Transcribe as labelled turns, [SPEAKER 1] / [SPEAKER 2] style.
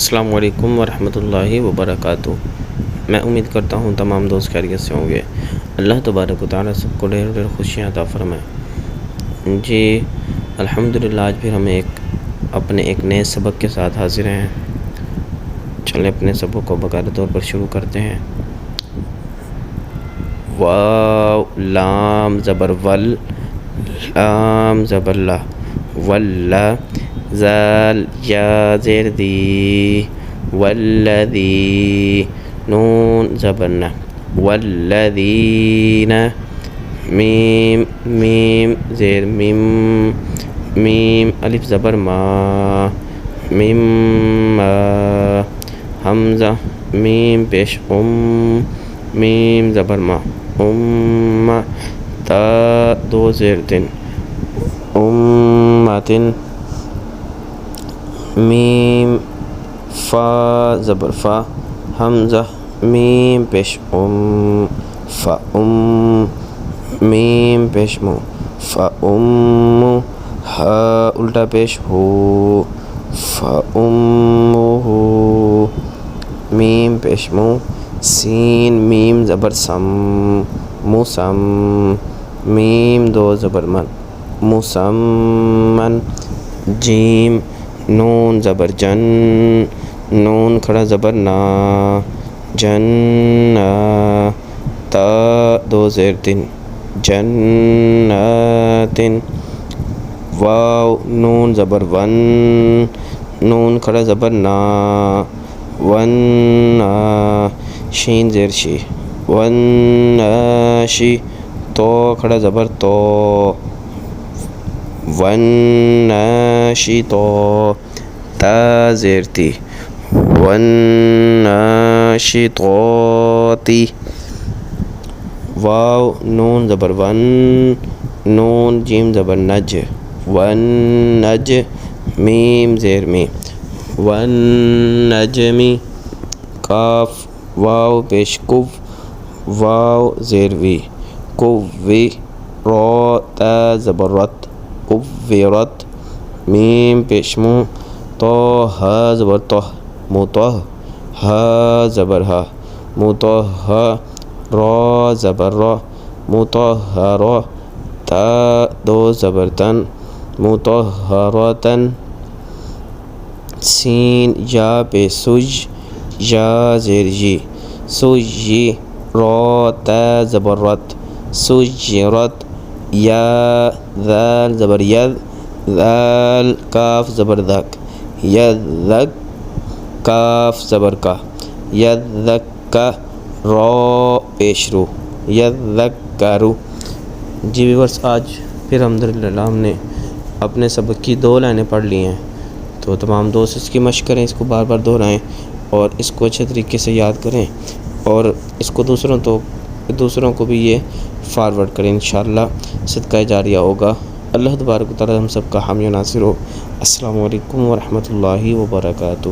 [SPEAKER 1] السلام علیکم ورحمۃ اللہ وبرکاتہ۔ میں امید کرتا ہوں تمام دوست خیریت سے ہوں گے۔ اللہ تبارک و تعالیٰ سب کو ڈھیر ڈھیر خوشیاں عطا فرمائے۔ جی الحمدللہ، آج پھر ہم اپنے ایک نئے سبق کے ساتھ حاضر ہیں۔ چلیں اپنے سبق کو باقاعدہ طور پر شروع کرتے ہیں۔ واو لام زبر ول، لام زبر لا، ولا، زال یا زیر دی، والذی، نون زبر نا، والذین، میم میم زیر میم، میم الف زبر ما، میم ما، حمزہ میم پیش میم زبر ما، تا دو زیر تن، امتن، میم فا زبر فا، حمزہ میم پیش فا میم پیش مو، فا ہا الٹا پیش ہو، فا ہو، میم پیش مو، سین میم زبر سم، مسم، میم دو زبر من، مسمن، جیم نون زبر جن، نون کھڑا زبر نا، جن، تا دو زیر تن، جنتن، واو نون زبر ون، نون کھڑا زبر نا، ون، شین زیر شی، ون شی، تو کھڑا زبر تو، ون شی تو، تا زیر تی، ون شی تو تی، واو نون زبر ون، نون جیم زبر نج، ون نج، میم زیر می، ون نجمی، کاف واو پیش کو، واو زیر وی، کووی، رو تا زبر رت، کوویرت، میم پیش مو، تو ہا زبر تو، موتو، ہا زبر ہا، موتو ہا، رو زبر رو، موتو ہا رو، تا دو زبر تن، موتو ہا رو تن، سین یا پہ سج، یا زیر جی، سجی، رو تا زبر رت، سجرت، یا ذال زبر ید، ذال کاف زبر دک، یدک، کاف زبر کا، یدکا، رو پیش رو، یدکرو۔ جی ویورس، آج پھر الحمدللہ ہم نے اپنے سبق کی 2 لائنیں پڑھ لی ہیں، تو تمام دوست اس کی مشق کریں، اس کو بار بار دہرائیں اور اس کو اچھے طریقے سے یاد کریں، اور اس کو دوسروں کو بھی یہ فارورڈ کریں، انشاءاللہ صدقہ جاریہ ہوگا۔ اللہ تبارک و تعالی ہم سب کا حامی و ناصر ہو۔ السلام علیکم ورحمۃ اللہ وبرکاتہ۔